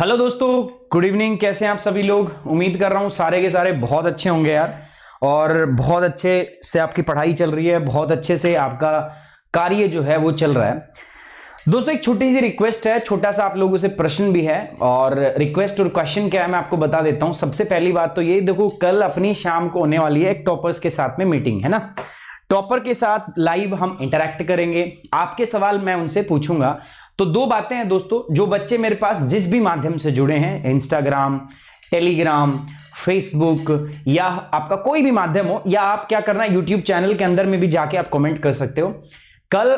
Hello दोस्तों, good evening. कैसे हैं आप सभी लोग? उम्मीद कर रहा हूं सारे के सारे बहुत अच्छे होंगे यार, और बहुत अच्छे से आपकी पढ़ाई चल रही है, बहुत अच्छे से आपका कार्य जो है वो चल रहा है। दोस्तों एक छोटी सी रिक्वेस्ट है, छोटा सा आप लोगों से प्रश्न भी है, और रिक्वेस्ट और क्वेश्चन क्या है मैं आपको बता देता हूं। सबसे पहली बात तो ये देखो, कल अपनी शाम को होने वाली है एक टॉपर्स के साथ में मीटिंग, है ना। टॉपर के साथ लाइव हम इंटरैक्ट करेंगे, आपके सवाल मैं उनसे पूछूंगा। तो दो बातें हैं दोस्तों, जो बच्चे मेरे पास जिस भी माध्यम से जुड़े हैं, इंस्टाग्राम, टेलीग्राम, फेसबुक या आपका कोई भी माध्यम हो, या आप क्या करना है यूट्यूब चैनल के अंदर में भी जाके आप कमेंट कर सकते हो। कल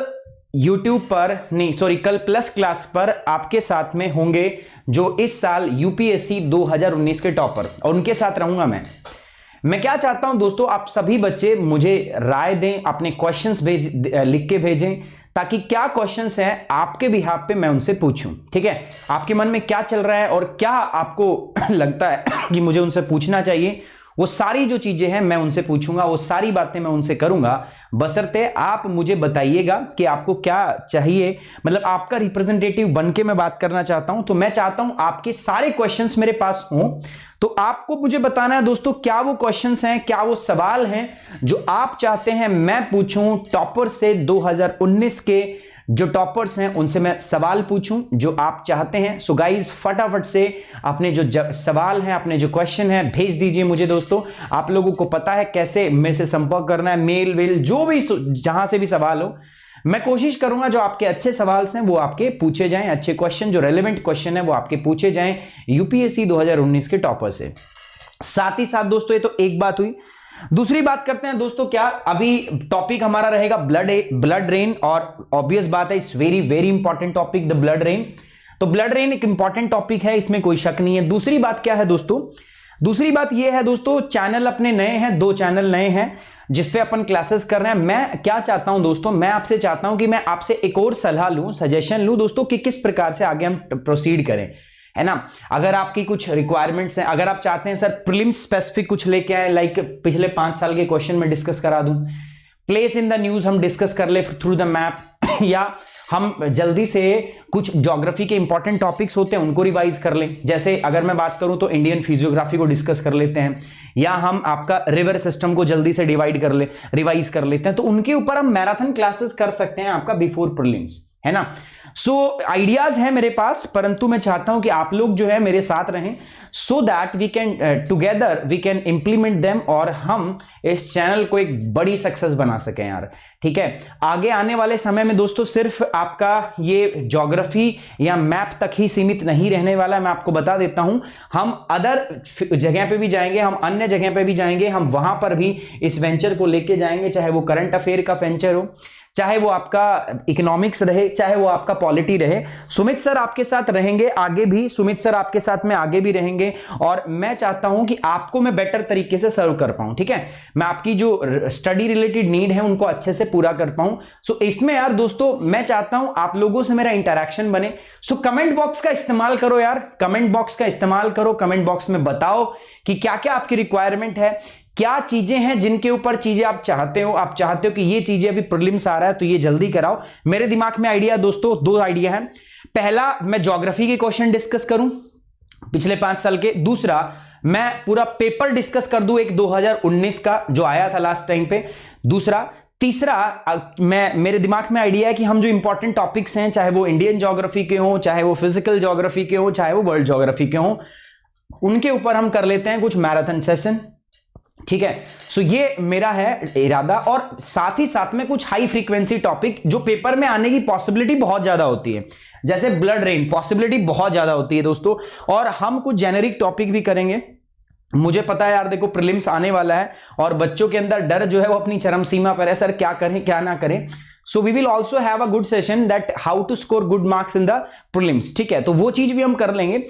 यूट्यूब पर नहीं, सॉरी, कल प्लस क्लास पर आपके साथ में होंगे जो इस साल यूपीएससी 2019 के टॉपर, और उनके साथ रहूंगा मैं क्या चाहता हूं दोस्तों, आप सभी बच्चे मुझे राय दें, अपने क्वेश्चंस लिख के भेजें, ताकि क्या क्वेश्चंस हैं आपके बिहाफ पे मैं उनसे पूछूं। ठीक है, आपके मन में क्या चल रहा है और क्या आपको लगता है कि मुझे उनसे पूछना चाहिए, वो सारी जो चीजें हैं मैं उनसे पूछूंगा, वो सारी बातें मैं उनसे करूंगा, बशर्ते आप मुझे बताइएगा कि आपको क्या चाहिए। मतलब आपका रिप्रेजेंटेटिव बनके मैं बात करना चाहता हूं, तो मैं चाहता हूं आपके सारे क्वेश्चंस मेरे पास हों। तो आपको मुझे बताना है दोस्तों, क्या वो क्वेश्चंस हैं, क्या वो सवाल हैं जो आप चाहते हैं मैं पूछूं टॉपर से। 2019 के जो टॉपर्स हैं उनसे मैं सवाल पूछूं जो आप चाहते हैं। सो गाइस, फटाफट से अपने जो सवाल हैं, अपने जो क्वेश्चन हैं भेज दीजिए मुझे दोस्तों। आप लोगों को पता है कैसे मेरे से संपर्क करना है, मेल वेल जो भी, जहां से भी सवाल हो, मैं कोशिश करूंगा जो आपके अच्छे सवाल हैं वो आपके पूछे जाएं, अच्छे क्वेश्चन जो रेलेवेंट क्वेश्चन है वो आपके पूछे जाएं यूपीएससी 2019 के टॉपर से। साथ ही साथ दोस्तों, ये तो एक बात हुई। दूसरी बात करते हैं दोस्तों, क्या अभी टॉपिक हमारा रहेगा ब्लड रेन, और ऑब्वियस बात है it's very very important topic the blood rain. तो ब्लड रेन एक इंपॉर्टेंट टॉपिक है, इसमें कोई शक नहीं है। दूसरी बात क्या है दोस्तों, दूसरी बात यह है दोस्तों, चैनल अपने नए हैं, 2 चैनल नए हैं जिसपे अपन क्लासेस कर रहे हैं। मैं क्या चाहता हूं दोस्तों, मैं आपसे चाहता हूं कि मैं आपसे एक और सलाह लूं, सजेशन लूं दोस्तों, कि किस प्रकार से आगे हम प्रोसीड करें, है ना। अगर आपकी कुछ रिक्वायरमेंट्स हैं, अगर आप चाहते हैं सर प्रीलिम्स स्पेसिफिक कुछ लेके आए, लाइक पिछले 5 साल के क्वेश्चन में डिस्कस करा दूं, प्लेस इन द न्यूज हम डिस्कस कर ले थ्रू द मैप, या हम जल्दी से कुछ ज्योग्राफी के इंपॉर्टेंट टॉपिक्स होते हैं उनको रिवाइज कर लें। जैसे अगर मैं बात करूं तो इंडियन फिजियोग्राफी को डिस्कस कर लेते हैं, या हम आपका रिवर सिस्टम को जल्दी से रिवाइज कर लेते हैं, तो उनके ऊपर हम मैराथन क्लासेस कर सकते हैं आपका बिफोर प्रीलिम्स, है ना। सो आइडियाज है मेरे पास, परंतु मैं चाहता हूं कि आप लोग जो है मेरे साथ रहें, so that we can together we can implement them, और हम इस चैनल को एक बड़ी सक्सेस बना सकें यार। ठीक है, आगे आने वाले समय में दोस्तों सिर्फ आपका ये ज्योग्राफी या मैप तक ही सीमित नहीं रहने वाला, मैं आपको बता देता हूं। हम अदर जगह पे भी जाएंगे, हम अन्य जगह पे भी जाएंगे, हम वहां पर भी इस वेंचर को लेके जाएंगे, चाहे वो करंट अफेयर का वेंचर हो, चाहे वो आपका इकोनॉमिक्स रहे, चाहे वो आपका पॉलिटी रहे। सुमित सर आपके साथ रहेंगे आगे भी, सुमित सर आपके साथ में आगे भी रहेंगे, और मैं चाहता हूं कि आपको मैं बेटर तरीके से सर्व कर पाऊं। ठीक है, मैं आपकी जो स्टडी रिलेटेड नीड है उनको अच्छे से पूरा कर पाऊं। सो इसमें यार दोस्तों मैं चाहता हूं आप लोगों से मेरा इंटरेक्शन बने। सो कमेंट बॉक्स का इस्तेमाल करो यार, कमेंट बॉक्स का इस्तेमाल करो, कमेंट बॉक्स में बताओ कि क्या क्या आपकी रिक्वायरमेंट है, क्या चीजें हैं जिनके ऊपर चीजें आप चाहते हो कि ये चीजें अभी प्रीलिम्स आ रहा है तो ये जल्दी कराओ। मेरे दिमाग में आइडिया दोस्तों 2 आइडिया है। पहला, मैं ज्योग्राफी के क्वेश्चन डिस्कस करूं पिछले 5 साल के। दूसरा, मैं पूरा पेपर डिस्कस कर दूं एक 2019 का जो आया था लास्ट टाइम पे। दूसरा, तीसरा, मेरे दिमाग में आइडिया है कि हम जो इंपॉर्टेंट टॉपिक्स हैं, चाहे वो इंडियन ज्योग्राफी के हों, चाहे वो फिजिकल ज्योग्राफी के हों, चाहे वो वर्ल्ड ज्योग्राफी के हों, उनके ऊपर हम कर लेते हैं कुछ मैराथन सेशन। ठीक है, सो ये मेरा है इरादा, और साथ ही साथ में कुछ हाई फ्रीक्वेंसी टॉपिक जो पेपर में आने की पॉसिबिलिटी बहुत ज्यादा होती है, जैसे ब्लड रेन, पॉसिबिलिटी बहुत ज्यादा होती है दोस्तों। और हम कुछ जेनेरिक टॉपिक भी करेंगे। मुझे पता है यार, देखो प्रीलिम्स आने वाला है और बच्चों के अंदर डर जो है वो अपनी चरम सीमा पर है, सर क्या करें क्या ना करें। So we will also have a good session that how to score good marks in the prelims. ठीक है, तो वो चीज भी हम कर लेंगे।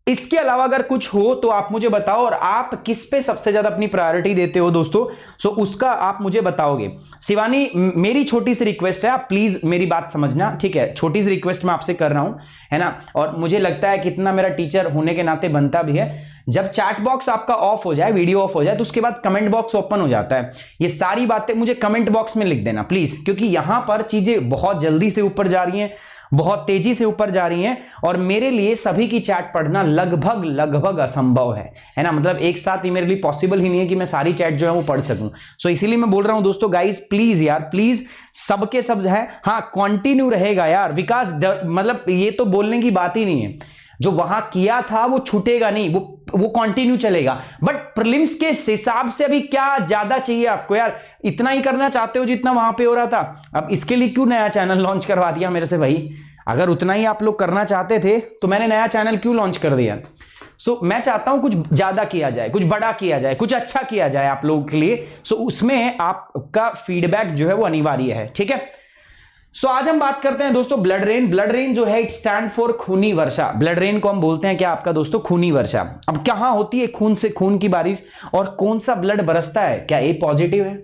इसके अलावा अगर कुछ हो तो आप मुझे बताओ, और आप किस पे सबसे ज्यादा अपनी प्रायोरिटी देते हो दोस्तों, सो उसका आप मुझे बताओगे। शिवानी, मेरी छोटी सी रिक्वेस्ट है, आप प्लीज मेरी बात समझना। ठीक है, छोटी सी रिक्वेस्ट मैं आपसे कर रहा हूं, है ना, और मुझे लगता है कितना मेरा टीचर होने के नाते बनता भी है। जब चैट बॉक्स आपका ऑफ हो जाए, वीडियो ऑफ हो जाए, तो उसके बाद कमेंट बॉक्स ओपन हो जाता है। ये सारी बातें मुझे कमेंट बॉक्स में लिख देना प्लीज, क्योंकि यहां पर चीजें बहुत जल्दी से ऊपर जा रही हैं, बहुत तेजी से ऊपर जा रही हैं और मेरे लिए सभी की चैट पढ़ना लगभग असंभव है ना। मतलब एक साथ ही मेरे लिए पॉसिबल ही नहीं है कि मैं सारी चैट जो है वो पढ़ सकूं। सो इसीलिए मैं बोल रहा हूं दोस्तों, गाइस प्लीज यार, प्लीज सबके सब है, हाँ कंटिन्यू रहेगा यार विकास, मतलब ये तो बोलने की बात ही नहीं है, जो वहां किया था वो छूटेगा नहीं, वो कंटिन्यू चलेगा। बट प्रीलिम्स के हिसाब से अभी क्या ज्यादा चाहिए आपको यार, इतना ही करना चाहते हो जितना वहां पे हो रहा था। अब इसके लिए क्यों नया चैनल लॉन्च करवा दिया मेरे से भाई? अगर उतना ही आप लोग करना चाहते थे तो मैंने नया चैनल क्यों लॉन्च कर दिया? सो मैं चाहता हूं कुछ ज्यादा किया जाए, कुछ बड़ा किया जाए, कुछ अच्छा किया जाए आप लोगों के लिए। सो उसमें आपका फीडबैक जो है वो अनिवार्य है, ठीक है। सो आज हम बात करते हैं दोस्तों ब्लड रेन। ब्लड रेन जो है इट स्टैंड फॉर खूनी वर्षा। ब्लड रेन को हम बोलते हैं क्या आपका दोस्तों? खूनी वर्षा। अब कहां होती है खून से खून की बारिश, और कौन सा ब्लड बरसता है? क्या ए पॉजिटिव है,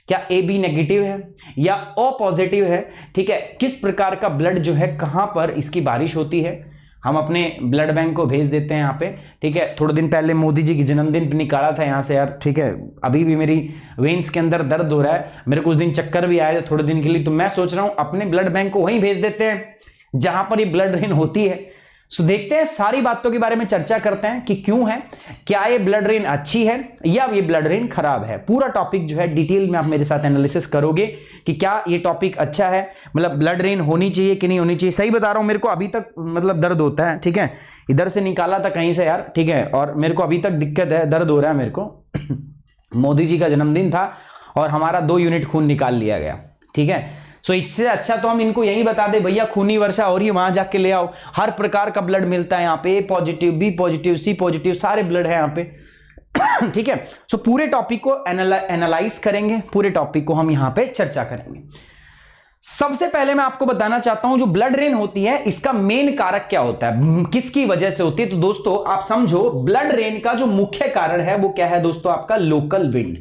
क्या ए बी नेगेटिव है, या ओ पॉजिटिव है? ठीक है, किस प्रकार का ब्लड जो है कहां पर इसकी बारिश होती है, हम अपने ब्लड बैंक को भेज देते हैं यहाँ पे, ठीक है। थोड़े दिन पहले मोदी जी की जन्मदिन पे निकाला था यहाँ से यार, ठीक है। अभी भी मेरी वेन्स के अंदर दर्द हो रहा है, मेरे कुछ दिन चक्कर भी आए थे थोड़े दिन के लिए, तो मैं सोच रहा हूँ अपने ब्लड बैंक को वहीं भेज देते हैं जहां पर ये ब्लड रेन होती है। सो देखते हैं, सारी बातों के बारे में चर्चा करते हैं कि क्यों है, क्या ये ब्लड रेन अच्छी है या ये ब्लड रेन खराब है। पूरा टॉपिक जो है डिटेल में आप मेरे साथ एनालिसिस करोगे कि क्या ये टॉपिक अच्छा है, मतलब ब्लड रेन होनी चाहिए कि नहीं होनी चाहिए। सही बता रहा हूं, मेरे को अभी तक मतलब दर्द होता है, ठीक है। इधर से निकाला था कहीं से यार, ठीक है, और मेरे को अभी तक दिक्कत है, दर्द हो रहा है मेरे को। मोदी जी का जन्मदिन था और हमारा 2 यूनिट खून निकाल लिया गया, ठीक है। सो इससे अच्छा तो हम इनको यही बता दे, भैया खूनी वर्षा हो रही है, वहां जाके ले आओ, हर प्रकार का ब्लड मिलता है यहाँ पे, ए पॉजिटिव, बी पॉजिटिव, सी पॉजिटिव, सारे ब्लड है यहाँ पे। ठीक है, सो पूरे टॉपिक को एनालाइज करेंगे, पूरे टॉपिक को हम यहाँ पे चर्चा करेंगे। सबसे पहले मैं आपको बताना चाहता हूं जो ब्लड रेन होती है इसका मेन कारक क्या होता है, किसकी वजह से होती है। तो दोस्तों आप समझो, ब्लड रेन का जो मुख्य कारण है वो क्या है दोस्तों? आपका लोकल विंड।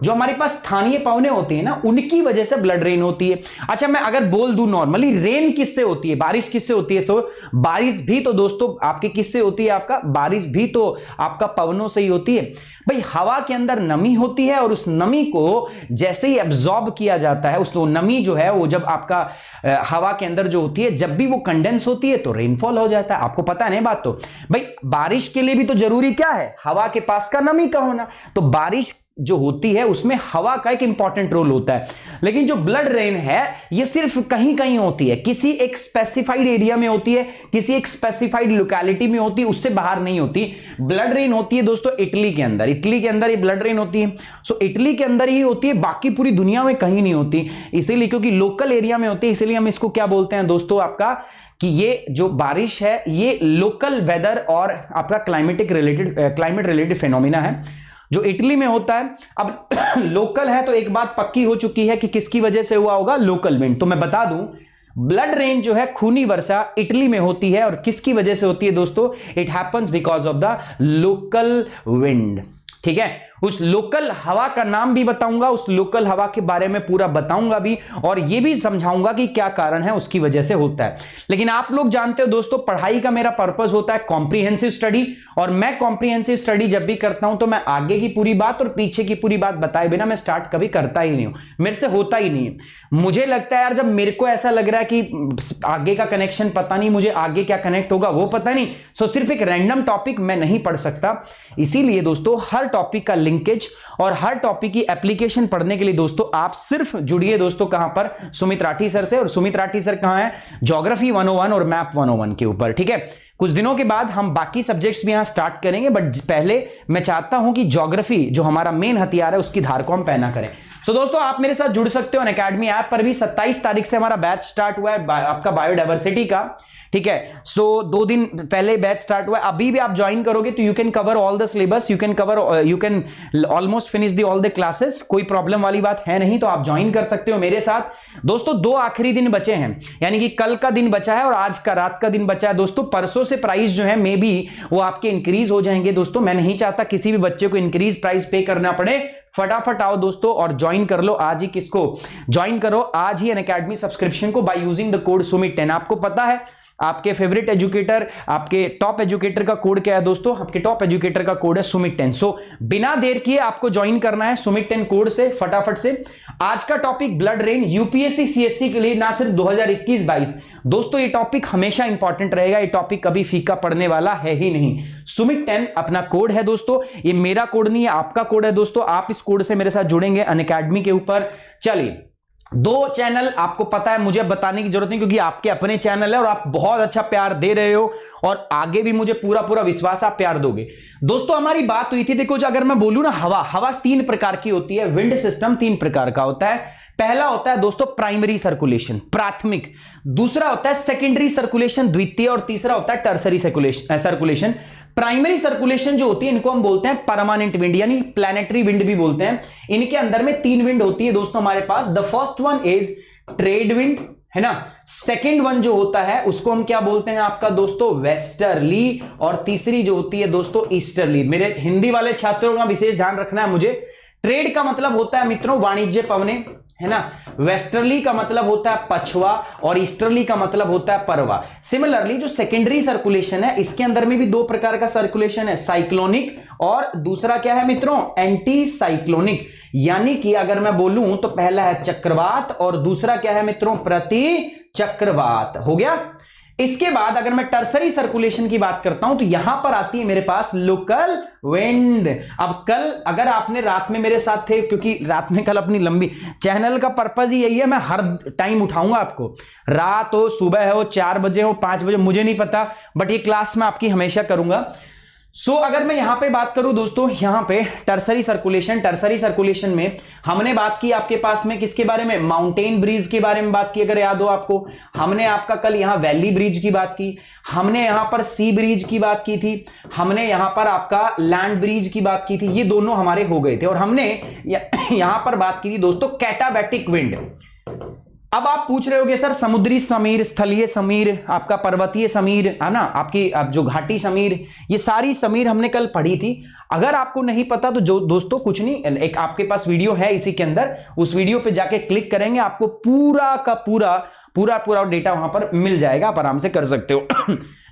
जो हमारे पास स्थानीय पवनें होती है ना, उनकी वजह से ब्लड रेन होती है। अच्छा, मैं अगर बोल दूं नॉर्मली रेन किससे होती है, बारिश किससे होती है? सो बारिश भी तो दोस्तों आपके किससे होती है? आपका बारिश भी तो आपका पवनों से ही होती है भाई। हवा के अंदर नमी होती है और उस नमी को जैसे ही एब्जॉर्ब किया जाता है, उस नमी जो है वो जब आपका हवा के अंदर जो होती है, जब भी वो कंडेंस होती है तो रेनफॉल हो जाता है। आपको पता नहीं बात? तो भाई बारिश के लिए भी तो जरूरी क्या है? हवा के पास का नमी का होना। तो बारिश जो होती है उसमें हवा का एक इंपॉर्टेंट रोल होता है। लेकिन जो ब्लड रेन है ये सिर्फ कहीं कहीं होती है, किसी एक स्पेसिफाइड एरिया में होती है, किसी एक स्पेसिफाइड लोकेलिटी में होती है, उससे बाहर नहीं होती। ब्लड रेन होती है दोस्तों इटली के अंदर, इटली के अंदर ये ब्लड रेन होती है। सो इटली के अंदर ही होती है, बाकी पूरी दुनिया में कहीं नहीं होती। इसीलिए क्योंकि लोकल एरिया में होती है, इसीलिए हम इसको क्या बोलते हैं दोस्तों आपका, कि ये जो बारिश है ये लोकल वेदर और आपका क्लाइमेट रिलेटेड फिनोमिना है जो इटली में होता है। अब लोकल है तो एक बात पक्की हो चुकी है कि किसकी वजह से हुआ होगा? Local wind. तो मैं बता दूं, ब्लड रेन जो है खूनी वर्षा इटली में होती है, और किसकी वजह से होती है दोस्तों? It happens because of the local wind, ठीक है। उस लोकल हवा का नाम भी बताऊंगा, उस लोकल हवा के बारे में पूरा बताऊंगा भी, और यह भी समझाऊंगा कि क्या कारण है उसकी वजह से होता है। लेकिन आप लोग जानते हो दोस्तों, पढ़ाई का मेरा पर्पस होता है कॉम्प्रिहेंसिव स्टडी, और मैं कॉम्प्रिहेंसिव स्टडी जब भी करता हूं तो मैं आगे की पूरी बात और पीछे की पूरी बात बताए बिना मैं स्टार्ट कभी करता ही नहीं हूं, मेरे से होता ही नहीं है। मुझे लगता है यार, जब मेरे को ऐसा लग रहा है कि आगे का कनेक्शन पता नहीं, मुझे आगे क्या कनेक्ट होगा वो पता नहीं, सो सिर्फ एक रैंडम टॉपिक मैं नहीं पढ़ सकता। इसीलिए दोस्तों हर टॉपिक का लिंकेज और हर टॉपिक की एप्लीकेशन पढ़ने के लिए दोस्तों आप सिर्फ जुड़िए दोस्तों कहां पर? सुमित राठी सर से। और सुमित राठी सर कहां है? ज्योग्राफी 101 और मैप 101 के ऊपर, ठीक है। कुछ दिनों के बाद हम बाकी सब्जेक्ट्स भी यहां स्टार्ट करेंगे, बट पहले मैं चाहता हूं कि ज्योग्राफी जो हमारा मेन हथियार है उसकी धार को हम पहना करें। सो दोस्तों आप मेरे साथ जुड़ सकते हो अनअकैडमी ऐप पर भी। 27 तारीख से हमारा बैच स्टार्ट हुआ है आपका बायोडायवर्सिटी का, ठीक है। सो 2 दिन पहले बैच स्टार्ट हुआ है। अभी भी आप ज्वाइन करोगे तो you can cover all the syllabus, you can almost finish all the classes, कोई प्रॉब्लम वाली बात है नहीं। तो आप ज्वाइन कर सकते हो मेरे साथ। दोस्तों 2 आखिरी दिन बचे हैं, यानी कि कल का दिन बचा है और आज का रात का दिन बचा है दोस्तों। परसों से प्राइस जो है मे बी वो आपके इंक्रीज हो जाएंगे दोस्तों। मैं नहीं चाहता किसी भी बच्चे को इंक्रीज प्राइस पे करना पड़े। फटाफट आओ दोस्तों और ज्वाइन कर लो आज ही। किसको ज्वाइन करो? आज ही अनअकैडमी सब्सक्रिप्शन को बाय यूजिंग द कोड सुमित10। आपको पता है आपके फेवरेट एजुकेटर, आपके टॉप एजुकेटर का कोड क्या है दोस्तों? आपके टॉप एजुकेटर का कोड है सुमित10। सो बिना देर किए आपको ज्वाइन करना है सुमित10 कोड से फटाफट से। आज का topic blood rain, UPSC CSC के लिए ना सिर्फ 2021-22 दोस्तों ये टॉपिक हमेशा इंपॉर्टेंट रहेगा, ये टॉपिक कभी फीका पड़ने वाला है ही नहीं। सुमित 10 अपना कोड है दोस्तों, ये मेरा कोड नहीं है, आपका कोड है दोस्तों। आप इस कोड से मेरे साथ जुड़ेंगे अनअकैडमी के ऊपर। चलिए, 2 चैनल आपको पता है, मुझे बताने की जरूरत नहीं क्योंकि आपके अपने चैनल है और आप बहुत अच्छा प्यार दे रहे हो और आगे भी मुझे पूरा पूरा विश्वास आप प्यार दोगे। दोस्तों हमारी बात हुई थी, देखो जो अगर मैं बोलूं ना, हवा 3 प्रकार की होती है, विंड सिस्टम 3 प्रकार का होता है। पहला होता है दोस्तों प्राइमरी सर्कुलेशन, प्राथमिक। दूसरा होता है सेकेंडरी सर्कुलेशन, द्वितीय। और तीसरा होता है टर्सरी सर्कुलेशन। प्राइमरी सर्कुलेशन जो होती है इनको हम बोलते हैं परमानेंट विंड, यानी प्लैनेटरी विंड भी बोलते हैं। इनके अंदर में 3 विंड होती है दोस्तों हमारे पास। The first one is trade wind, है ना। सेकेंड वन जो होता है उसको हम क्या बोलते हैं आपका दोस्तों, वेस्टर्ली। और तीसरी जो होती है दोस्तों ईस्टर्ली। मेरे हिंदी वाले छात्रों का विशेष ध्यान रखना है मुझे। ट्रेड का मतलब होता है मित्रों वाणिज्य पवने, है ना। वेस्टर्ली का मतलब होता है पछवा और ईस्टर्ली का मतलब होता है परवा। सिमिलरली जो सेकेंडरी सर्कुलेशन है इसके अंदर में भी 2 प्रकार का सर्कुलेशन है, साइक्लोनिक और दूसरा क्या है मित्रों, एंटी साइक्लोनिक। यानी कि अगर मैं बोलूं तो पहला है चक्रवात और दूसरा क्या है मित्रों, प्रति चक्रवात। हो गया। इसके बाद अगर मैं टर्सरी सर्कुलेशन की बात करता हूं तो यहां पर आती है मेरे पास लोकल विंड। अब कल अगर आपने रात में मेरे साथ थे, क्योंकि रात में कल अपनी लंबी चैनल का पर्पज ही यही है, मैं हर टाइम उठाऊंगा आपको, रात हो, सुबह हो, 4 बजे हो, 5 बजे, मुझे नहीं पता, बट ये क्लास मैं आपकी हमेशा करूंगा। अगर मैं यहां पे बात करूं दोस्तों, यहां पे टर्सरी सर्कुलेशन में हमने बात की आपके पास में किसके बारे में, माउंटेन ब्रीज के बारे में बात की। अगर याद हो आपको, हमने आपका कल यहां वैली ब्रिज की बात की, हमने यहां पर सी ब्रिज की बात की थी, हमने यहां पर आपका लैंड ब्रिज की बात की थी। ये दोनों हमारे हो गए थे। और हमने यहां पर बात की थी दोस्तों कैटाबैटिक विंड। अब आप पूछ रहे होगे सर समुद्री समीर, स्थलीय समीर, आपका पर्वतीय समीर, है ना, आपकी आप जो घाटी समीर, ये सारी समीर हमने कल पढ़ी थी। अगर आपको नहीं पता तो जो दोस्तों कुछ नहीं, एक आपके पास वीडियो है इसी के अंदर, उस वीडियो पे जाके क्लिक करेंगे, आपको पूरा का पूरा डेटा वहां पर मिल जाएगा, आप आराम से कर सकते हो।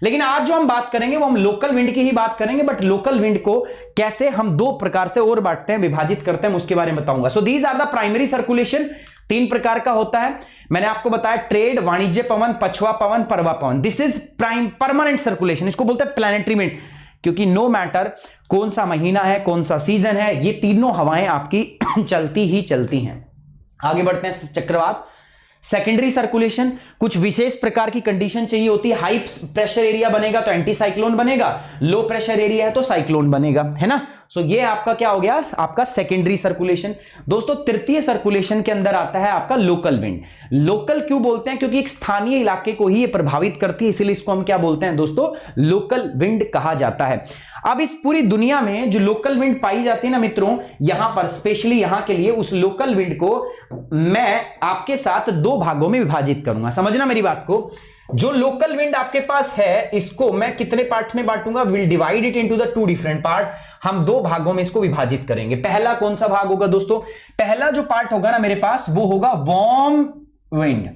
लेकिन आज जो हम बात करेंगे वो हम लोकल विंड की ही बात करेंगे। बट लोकल विंड को कैसे हम 2 प्रकार से और बांटते हैं, विभाजित करते हैं, उसके बारे में बताऊंगा। So these are the primary circulation, 3 प्रकार का होता है। मैंने आपको बताया ट्रेड, वाणिज्य पवन, पछवा पवन, परवा पवन। दिस इज परमानेंट सर्कुलेशन, इसको बोलते हैं प्लैनेटरी विंड, क्योंकि नो मैटर कौन सा महीना है, कौन सा सीजन है, ये तीनों हवाएं आपकी चलती ही चलती हैं। आगे बढ़ते हैं, चक्रवात। सेकेंडरी सर्कुलेशन, कुछ विशेष प्रकार की कंडीशन चाहिए होती है। हाई प्रेशर एरिया बनेगा तो एंटी साइक्लोन बनेगा, लो प्रेशर एरिया है तो साइक्लोन बनेगा, है ना। ये आपका क्या हो गया, आपका सेकेंडरी सर्कुलेशन। दोस्तों तृतीय सर्कुलेशन के अंदर आता है आपका लोकल विंड। लोकल क्यों बोलते हैं, क्योंकि एक स्थानीय इलाके को ही ये प्रभावित करती है, इसीलिए इसको हम क्या बोलते हैं दोस्तों, लोकल विंड कहा जाता है। अब इस पूरी दुनिया में जो लोकल विंड पाई जाती है ना मित्रों, यहां पर स्पेशली यहां के लिए उस लोकल विंड को मैं आपके साथ 2 भागों में विभाजित करूंगा। समझना मेरी बात को, जो लोकल विंड आपके पास है इसको मैं कितने पार्ट में बांटूंगा, will divide it into the 2 different part. हम 2 भागों में इसको विभाजित करेंगे। पहला कौन सा भाग होगा दोस्तों, पहला जो पार्ट होगा ना मेरे पास वो होगा वार्म विंड,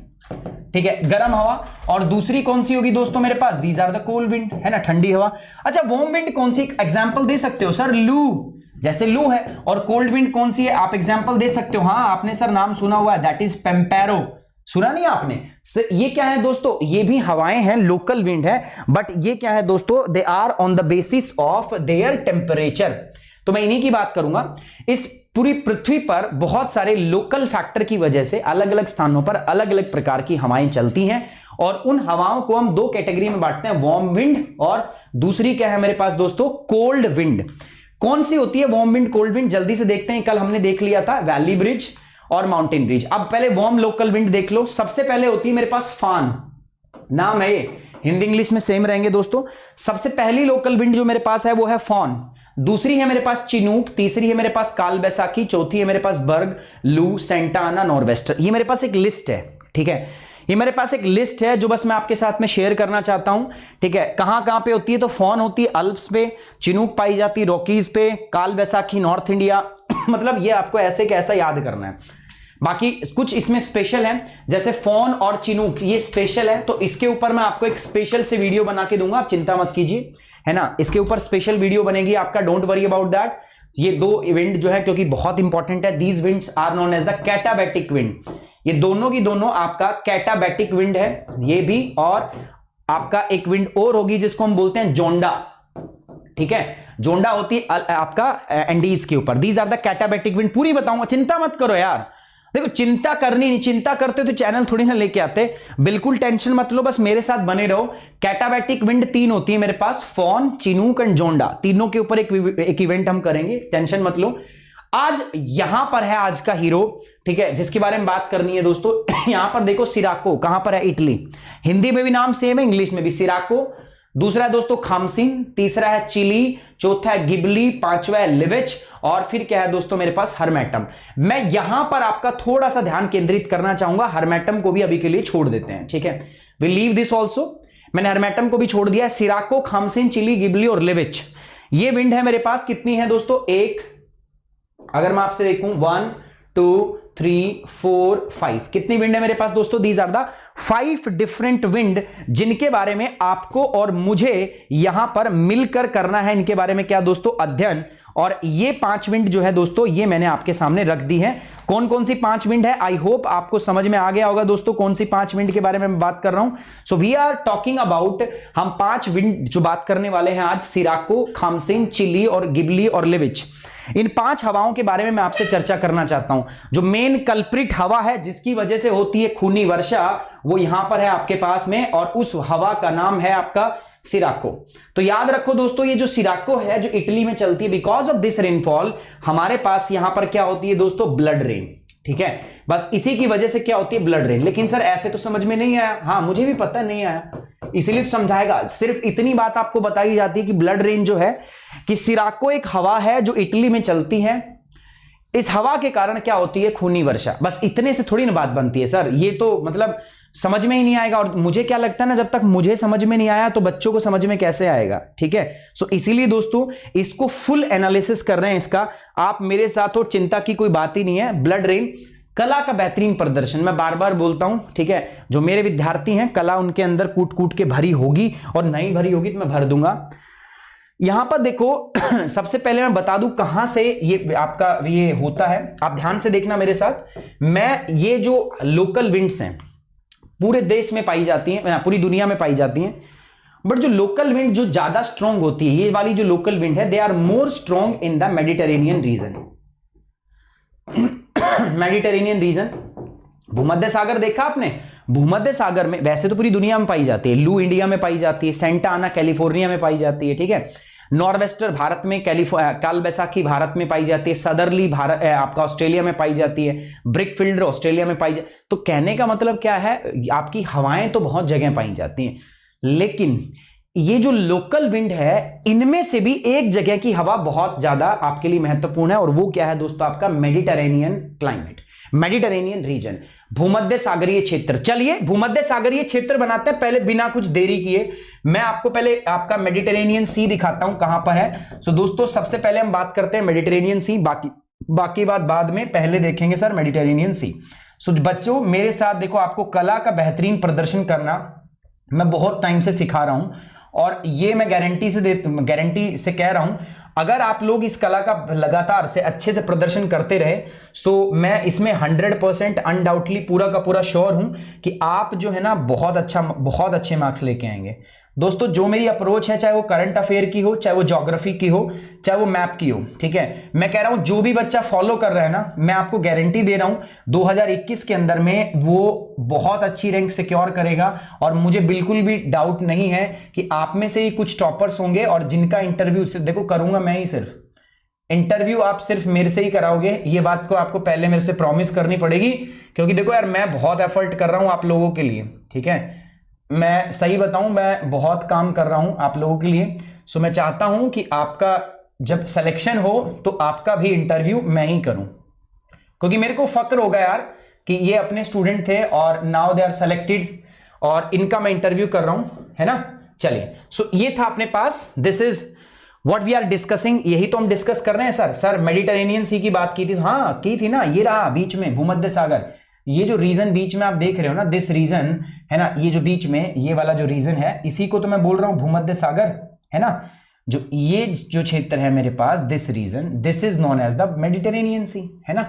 ठीक है, गर्म हवा। और दूसरी कौन सी होगी दोस्तों मेरे पास, these are the cold wind, है ना, ठंडी हवा। अच्छा वार्म विंड कौन सी, एग्जांपल दे सकते हो सर, लू, जैसे लू है। और कोल्ड विंड कौन सी है, आप एग्जांपल दे सकते हो, हाँ आपने सर नाम सुना हुआ है, दैट इज पेम्पेरो, सुना नहीं आपने। ये क्या है दोस्तों, ये भी हवाएं हैं, लोकल विंड है, बट ये क्या है दोस्तों, they are on the basis of their temperature. तो मैं इन्हीं की बात करूंगा। इस पूरी पृथ्वी पर बहुत सारे लोकल फैक्टर की वजह से अलग अलग स्थानों पर अलग अलग प्रकार की हवाएं चलती हैं, और उन हवाओं को हम 2 कैटेगरी में बांटते हैं, वार्म विंड और दूसरी क्या है मेरे पास दोस्तों, कोल्ड विंड। कौन सी होती है वार्म विंड, कोल्ड विंड, जल्दी से देखते हैं। कल हमने देख लिया था वैली ब्रिज और माउंटेन ब्रिज। अब पहले वार्म लोकल विंड देख लो। सबसे पहले होती है मेरे पास फान, नाम है ये, हिंदी इंग्लिश में सेम रहेंगे दोस्तों। सबसे पहली लोकल विंड जो मेरे पास है वो है फॉन, दूसरी है मेरे पास चिनूक, तीसरी है मेरे पास काल बैसाखी, चौथी है मेरे पास बर्ग, लू, सेंटा आना, नॉरवेस्टर। ये मेरे पास एक लिस्ट है, ठीक है, ये मेरे पास एक लिस्ट है जो बस मैं आपके साथ में शेयर करना चाहता हूं, ठीक है। कहां कहां पे होती है, तो फॉन होती है अल्प्स पे, चिनूक पाई जाती है रॉकीज पे, काल बैसाखी नॉर्थ इंडिया। मतलब ये आपको ऐसे कैसा याद करना है। बाकी कुछ इसमें स्पेशल है, जैसे फॉन और चिनूक ये स्पेशल है, तो इसके ऊपर मैं आपको एक स्पेशल से वीडियो बना के दूंगा, आप चिंता मत कीजिए, है ना। इसके ऊपर स्पेशल वीडियो बनेगी आपका, डोंट वरी अबाउट दैट। ये 2 इवेंट जो है क्योंकि बहुत इंपॉर्टेंट है, these winds are known as the katabatic wind. ये दोनों की दोनों आपका कैटाबैटिक विंड है, ये भी, और आपका एक विंड और होगी जिसको हम बोलते हैं जोंडा, ठीक है, जोंडा होती है आपका एंडीज के ऊपर। These are the katabatic wind. पूरी बताऊंगा, चिंता मत करो यार, देखो चिंता करनी नहीं, चिंता करते तो चैनल थोड़ी ना लेके आते, बिल्कुल टेंशन मत लो, बस मेरे साथ बने रहो। कैटाबैटिक विंड 3 होती है मेरे पास, फॉन, चिनूक एंड जोंडा, तीनों के ऊपर एक इवेंट हम करेंगे, टेंशन मत लो। आज यहां पर है आज का हीरो, ठीक है, जिसके बारे में बात करनी है दोस्तों। यहां पर देखो सिराको, कहां पर है, इटली, हिंदी में भी नाम सेम है, इंग्लिश में भी सिराको। दूसरा है दोस्तों खामसिन, तीसरा है चिली, चौथा है गिबली, पांचवा है लिविच, और फिर क्या है दोस्तों मेरे पास हर्मेटम। मैं यहां पर आपका थोड़ा सा ध्यान केंद्रित करना चाहूंगा, हर्मेटम को भी अभी के लिए छोड़ देते हैं, ठीक है, वी लीव दिस ऑल्सो। मैंने हर्मेटम को भी छोड़ दिया है। सिराको, खामसिन, चिली, गिबली और लिविच, ये विंड है मेरे पास। कितनी है दोस्तों, एक, अगर मैं आपसे देखूं 1 2 3 4 5, कितनी विंड है मेरे पास दोस्तों, these are the 5 different wind, जिनके बारे में आपको और मुझे यहां पर मिलकर करना है, इनके बारे में क्या दोस्तों, अध्ययन। और ये 5 विंड जो है दोस्तों, ये मैंने आपके सामने रख दी है। कौन कौन सी 5 विंड है, आई होप आपको समझ में आ गया होगा दोस्तों कौन सी 5 विंड के बारे में मैं बात कर रहा हूं। So we are talking about, हम 5 विंड जो बात करने वाले हैं आज, सिराको, खामसिन, चिली और गिबली और लिविच। इन 5 हवाओं के बारे में मैं आपसे चर्चा करना चाहता हूं। जो मेन कल्प्रिट हवा है जिसकी वजह से होती है खूनी वर्षा, वो यहां पर है आपके पास में, और उस हवा का नाम है आपका सिराको। तो याद रखो दोस्तों, ये जो सिराको है जो इटली में चलती है, बिकॉज ऑफ दिस रेनफॉल हमारे पास यहां पर क्या होती है दोस्तों, ब्लड रेन, ठीक है, बस इसी की वजह से क्या होती है, ब्लड रेन। लेकिन सर ऐसे तो समझ में नहीं आया, हाँ मुझे भी पता नहीं आया, इसीलिए तो समझाएगा। सिर्फ इतनी बात आपको बताई जाती है कि ब्लड रेन जो है, कि सिराको एक हवा है जो इटली में चलती है, इस हवा के कारण क्या होती है, खूनी वर्षा। बस इतने से थोड़ी ना बात बनती है सर, ये तो मतलब समझ में ही नहीं आएगा। और मुझे क्या लगता है ना, जब तक मुझे समझ में नहीं आया तो बच्चों को समझ में कैसे आएगा, ठीक है। सो इसीलिए दोस्तों इसको फुल एनालिसिस कर रहे हैं इसका, आप मेरे साथ हो, चिंता की कोई बात ही नहीं है। ब्लड रेन कला का बेहतरीन प्रदर्शन, मैं बार बार बोलता हूं, ठीक है, जो मेरे विद्यार्थी हैं कला उनके अंदर कूट कूट के भरी होगी, और नहीं भरी होगी तो मैं भर दूंगा। यहां पर देखो सबसे पहले मैं बता दूं कहां से ये आपका ये होता है, आप ध्यान से देखना मेरे साथ। मैं ये जो लोकल विंड्स हैं पूरे देश में पाई जाती हैं, पूरी दुनिया में पाई जाती हैं, बट जो लोकल विंड जो ज्यादा स्ट्रॉन्ग होती है, ये वाली जो लोकल विंड है, they are more strong in the Mediterranean region. Mediterranean region, भूमध्य सागर देखा आपने, भूमध्य सागर में वैसे तो पूरी दुनिया में पाई जाती है, लू इंडिया में पाई जाती है, सेंटा आना कैलिफोर्निया में पाई जाती है, ठीक है, नॉर्वेस्टर भारत में, काल बैसाखी भारत में पाई जाती है, सदरली भारत आपका ऑस्ट्रेलिया में पाई जाती है, ब्रिक फिल्डर ऑस्ट्रेलिया में पाई जाती है। तो कहने का मतलब क्या है, आपकी हवाएं तो बहुत जगह पाई जाती हैं, लेकिन ये जो लोकल विंड है इनमें से भी एक जगह की हवा बहुत ज्यादा आपके लिए महत्वपूर्ण है, और वो क्या है दोस्तों, आपका मेडिटेरेनियन क्लाइमेट, मेडिटेरेनियन रीजन, भूमध्य सागरीय क्षेत्र। चलिए भूमध्य सागरीय क्षेत्र बनाते हैं, पहले बिना कुछ देरी किए मैं आपको पहले आपका मेडिटेरेनियन सी दिखाता हूं कहां पर है। सो दोस्तों सबसे पहले हम बात करते हैं मेडिटेरेनियन सी, बाकी बात बाद में, पहले देखेंगे सर मेडिटेरेनियन सी। सो बच्चों मेरे साथ देखो, आपको कला का बेहतरीन प्रदर्शन करना मैं बहुत टाइम से सिखा रहा हूं, और ये मैं गारंटी से कह रहा हूं, अगर आप लोग इस कला का लगातार से अच्छे से प्रदर्शन करते रहे, सो मैं इसमें 100% अनडाउटली पूरा का पूरा श्योर हूं कि आप जो है ना बहुत अच्छे मार्क्स लेके आएंगे। दोस्तों जो मेरी अप्रोच है, चाहे वो करंट अफेयर की हो, चाहे वो ज्योग्राफी की हो, चाहे वो मैप की हो, ठीक है, मैं कह रहा हूं जो भी बच्चा फॉलो कर रहा है ना, मैं आपको गारंटी दे रहा हूं 2021 के अंदर में वो बहुत अच्छी रैंक सिक्योर करेगा। और मुझे बिल्कुल भी डाउट नहीं है कि आप में से ही कुछ टॉपर्स होंगे, और जिनका इंटरव्यू देखो करूंगा मैं ही, सिर्फ इंटरव्यू आप सिर्फ मेरे से ही कराओगे, ये बात को आपको पहले मेरे से प्रॉमिस करनी पड़ेगी, क्योंकि देखो यार मैं बहुत एफर्ट कर रहा हूं आप लोगों के लिए, ठीक है, मैं सही बताऊं मैं बहुत काम कर रहा हूं आप लोगों के लिए। सो मैं चाहता हूं कि आपका जब सिलेक्शन हो तो आपका भी इंटरव्यू मैं ही करूं, क्योंकि मेरे को फक्र होगा यार कि ये अपने स्टूडेंट थे और नाउ दे आर सेलेक्टेड, और इनका मैं इंटरव्यू कर रहा हूं, है ना। चलिए सो ये था अपने पास, this is what we are discussing, यही तो हम डिस्कस कर रहे हैं। सर मेडिटेरेनियन सी की बात की थी, हाँ की थी ना, ये रहा बीच में भूमध्य सागर, ये जो रीजन बीच में आप देख रहे हो ना, दिस रीजन है ना, ये जो बीच में ये वाला जो रीजन है, इसी को तो मैं बोल रहा हूं भूमध्य सागर, है ना। जो ये जो क्षेत्र है मेरे पास, this region, this is known as the Mediterranean sea, है ना।